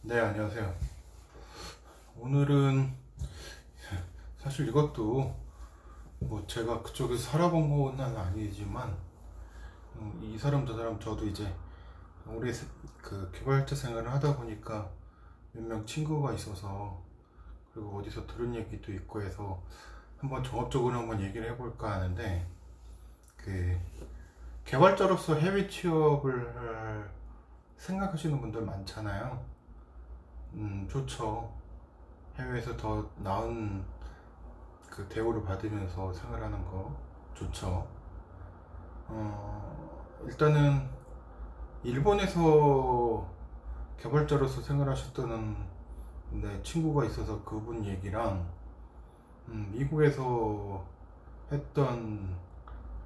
네, 안녕하세요. 오늘은 사실 이것도 뭐 제가 그쪽에서 살아본 건 아니지만 이 사람 저 사람 저도 이제 우리 그 개발자 생활을 하다 보니까 몇 명 친구가 있어서 그리고 어디서 들은 얘기도 있고 해서 한번 종합적으로 한번 얘기를 해볼까 하는데 그 개발자로서 해외 취업을 생각하시는 분들 많잖아요. 좋죠. 해외에서 더 나은 그 대우를 받으면서 생활하는 거 좋죠. 일단은 일본에서 개발자로서 생활하셨던 친구가 있어서 그분 얘기랑 미국에서 했던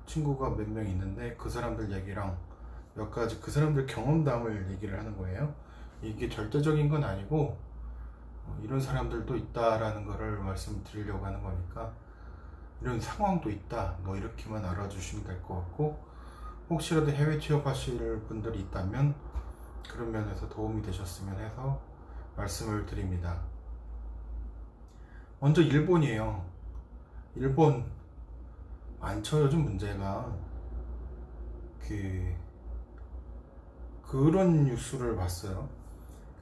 친구가 몇 명 있는데 그 사람들 얘기랑 몇 가지 그 사람들 경험담을 얘기를 하는 거예요. 이게 절대적인 건 아니고 이런 사람들도 있다라는 거를 말씀드리려고 하는 거니까 이런 상황도 있다 뭐 이렇게만 알아주시면 될 것 같고 혹시라도 해외 취업하실 분들이 있다면 그런 면에서 도움이 되셨으면 해서 말씀을 드립니다. 먼저 일본이에요. 일본 많죠. 요즘 문제가 그 그런 뉴스를 봤어요.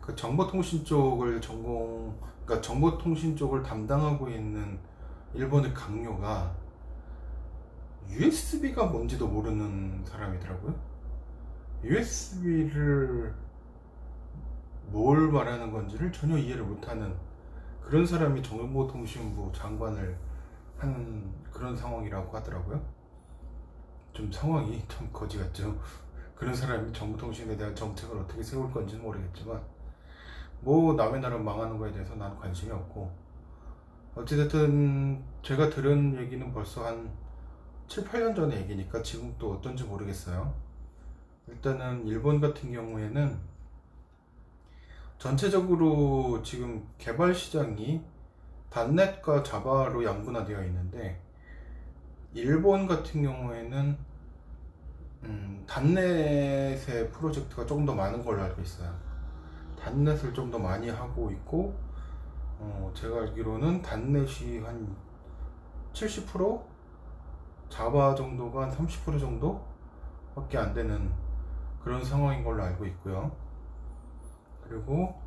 그 정보통신 쪽을 그러니까 정보통신 쪽을 담당하고 있는 일본의 강요가 USB가 뭔지도 모르는 사람이더라고요. USB를 뭘 말하는 건지를 전혀 이해를 못하는 그런 사람이 정보통신부 장관을 하는 그런 상황이라고 하더라고요. 좀 상황이 좀 거지 같죠. 그런 사람이 정보통신에 대한 정책을 어떻게 세울 건지는 모르겠지만 뭐 남의 나라 망하는 거에 대해서 나는 관심이 없고 어찌됐든 제가 들은 얘기는 벌써 한 7, 8년 전의 얘기니까 지금 또 어떤지 모르겠어요. 일단은 일본 같은 경우에는 전체적으로 지금 개발 시장이 단넷과 자바로 양분화되어 있는데 일본 같은 경우에는 단넷의 프로젝트가 조금 더 많은 걸로 알고 있어요. 단넷을 좀 더 많이 하고 있고 제가 알기로는 단넷이 한 70%, 자바 정도가 한 30% 정도 밖에 안 되는 그런 상황인 걸로 알고 있고요. 그리고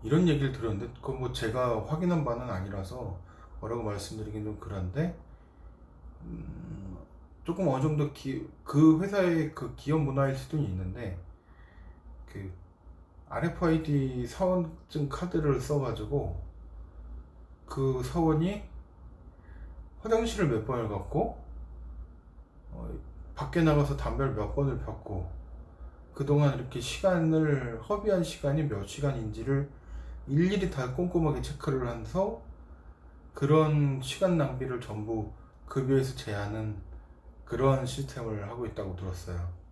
이런 얘기를 들었는데 그건 뭐 제가 확인한 바는 아니라서 뭐라고 말씀드리긴 좀 그런데 조금 어느 정도 그 회사의 그 기업 문화일 수도 있는데 그 RFID 사원증 카드를 써가지고 그 사원이 화장실을 몇 번을 갔고 밖에 나가서 담배를 몇 번을 폈고 그동안 이렇게 시간을 허비한 시간이 몇 시간인지를 일일이 다 꼼꼼하게 체크를 해서 그런 시간 낭비를 전부 급여에서 제하는 그런 시스템을 하고 있다고 들었어요.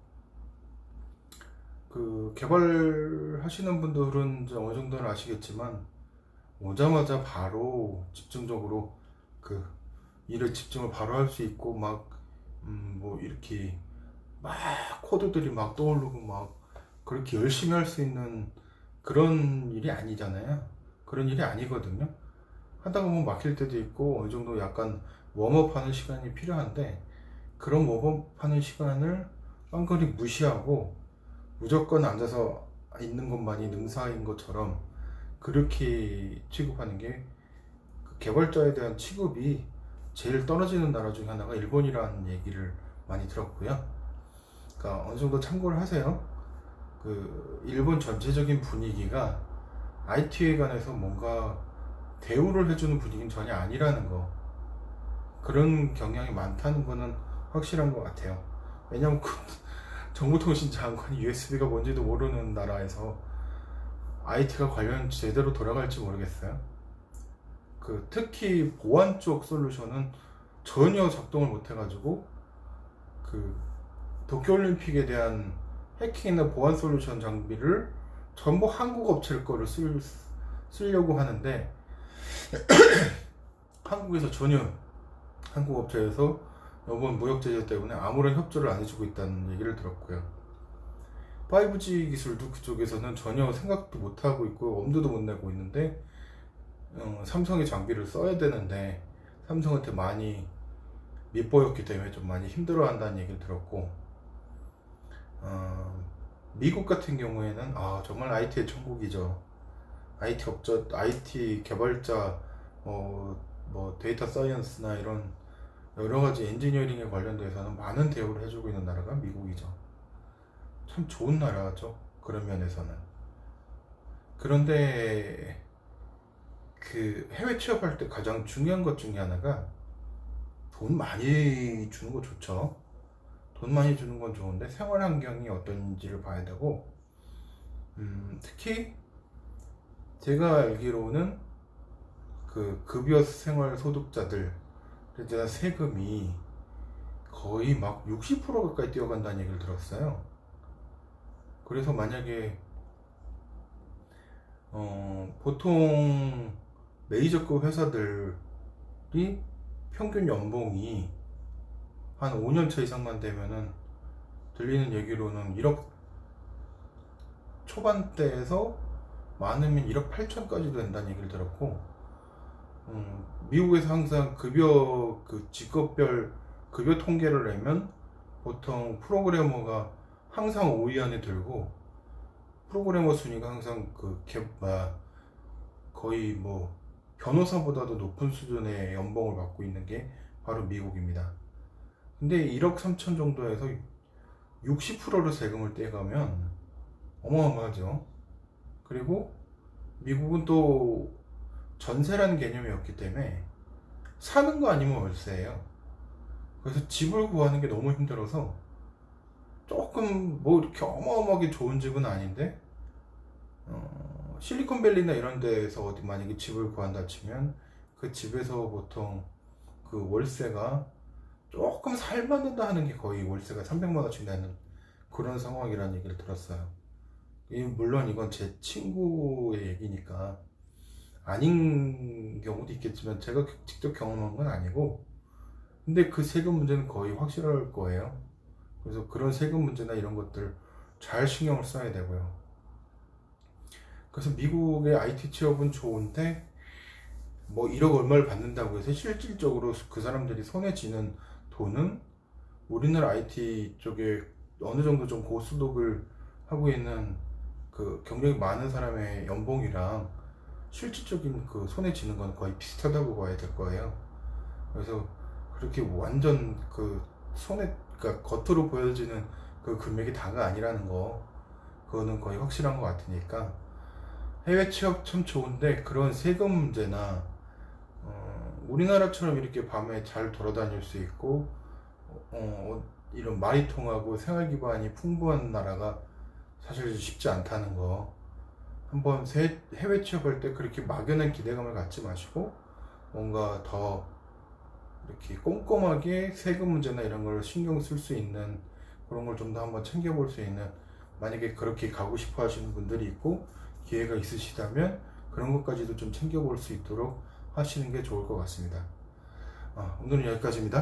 그 개발하시는 분들은 이제 어느 정도는 아시겠지만 오자마자 바로 집중적으로 그 일을 집중을 바로 할 수 있고 막 뭐 이렇게 막 코드들이 막 떠오르고 막 그렇게 열심히 할 수 있는 그런 일이 아니잖아요. 그런 일이 아니거든요. 하다 보면 막힐 때도 있고 어느 정도 약간 웜업하는 시간이 필요한데 그런 웜업하는 시간을 깡그리 무시하고 무조건 앉아서 있는 것만이 능사인 것처럼 그렇게 취급하는 게 그 개발자에 대한 취급이 제일 떨어지는 나라 중에 하나가 일본이라는 얘기를 많이 들었고요. 그러니까 어느 정도 참고를 하세요. 그 일본 전체적인 분위기가 IT에 관해서 뭔가 대우를 해주는 분위기는 전혀 아니라는 거. 그런 경향이 많다는 거는 확실한 것 같아요. 왜냐면 그 정보통신 장관이 USB가 뭔지도 모르는 나라에서 IT가 관련 제대로 돌아갈지 모르겠어요. 그 특히 보안 쪽 솔루션은 전혀 작동을 못 해가지고 그 도쿄올림픽에 대한 해킹이나 보안 솔루션 장비를 전부 한국 업체일 거를 쓰려고 하는데 한국에서 전혀 한국 업체에서 이번 무역 제재 때문에 아무런 협조를 안 해주고 있다는 얘기를 들었고요. 5G 기술도 그쪽에서는 전혀 생각도 못 하고 있고 엄두도 못 내고 있는데 삼성의 장비를 써야 되는데 삼성한테 많이 밉보였기 때문에 좀 많이 힘들어한다는 얘기를 들었고, 미국 같은 경우에는 정말 IT의 천국이죠. IT 업자, IT 개발자, 뭐 데이터 사이언스나 이런 여러 가지 엔지니어링에 관련돼서는 많은 대우를 해주고 있는 나라가 미국이죠. 참 좋은 나라죠. 그런 면에서는. 그런데 그 해외 취업할 때 가장 중요한 것 중에 하나가 돈 많이 주는 거 좋죠. 돈 많이 주는 건 좋은데 생활 환경이 어떤지를 봐야 되고, 특히 제가 알기로는 그 급여 생활 소득자들에 대한 세금이 거의 막 60% 가까이 뛰어간다는 얘기를 들었어요. 그래서 만약에 보통 메이저급 회사들이 평균 연봉이 한 5년차 이상만 되면은 들리는 얘기로는 1억 초반대에서 많으면 1억 8천까지도 된다는 얘기를 들었고, 미국에서 항상 급여 그 직업별 급여 통계를 내면 보통 프로그래머가 항상 5위 안에 들고, 프로그래머 순위가 항상 거의 뭐 변호사보다도 높은 수준의 연봉을 받고 있는 게 바로 미국입니다. 근데 1억 3천 정도에서 60%를 세금을 떼가면 어마어마하죠. 그리고 미국은 또 전세라는 개념이 없기 때문에 사는 거 아니면 월세예요. 그래서 집을 구하는 게 너무 힘들어서, 조금 뭐 이렇게 어마어마하게 좋은 집은 아닌데 실리콘밸리나 이런 데서 어디 만약에 집을 구한다 치면 그 집에서 보통 그 월세가 조금 살만하다 하는 게 거의 월세가 300만 원씩 되는 그런 상황이라는 얘기를 들었어요. 물론 이건 제 친구의 얘기니까 아닌 경우도 있겠지만 제가 직접 경험한 건 아니고, 근데 그 세금 문제는 거의 확실할 거예요. 그래서 그런 세금 문제나 이런 것들 잘 신경을 써야 되고요. 그래서 미국의 IT 취업은 좋은데 뭐 1억 얼마를 받는다고 해서 실질적으로 그 사람들이 손에 쥐는 돈은 우리나라 IT 쪽에 어느 정도 좀 고소득을 하고 있는 그 경력이 많은 사람의 연봉이랑 실질적인 그 손에 쥐는 건 거의 비슷하다고 봐야 될 거예요. 그래서 그렇게 완전 그 손에, 그러니까 겉으로 보여지는 그 금액이 다가 아니라는 거, 그거는 거의 확실한 것 같으니까 해외 취업 참 좋은데 그런 세금 문제나 우리나라처럼 이렇게 밤에 잘 돌아다닐 수 있고 이런 말이 통하고 생활 기반이 풍부한 나라가 사실 쉽지 않다는 거, 한번 해외 취업할 때 그렇게 막연한 기대감을 갖지 마시고 뭔가 더 이렇게 꼼꼼하게 세금 문제나 이런 걸 신경 쓸 수 있는 그런 걸 좀 더 한번 챙겨볼 수 있는, 만약에 그렇게 가고 싶어 하시는 분들이 있고 기회가 있으시다면 그런 것까지도 좀 챙겨볼 수 있도록 하시는 게 좋을 것 같습니다. 오늘은 여기까지입니다.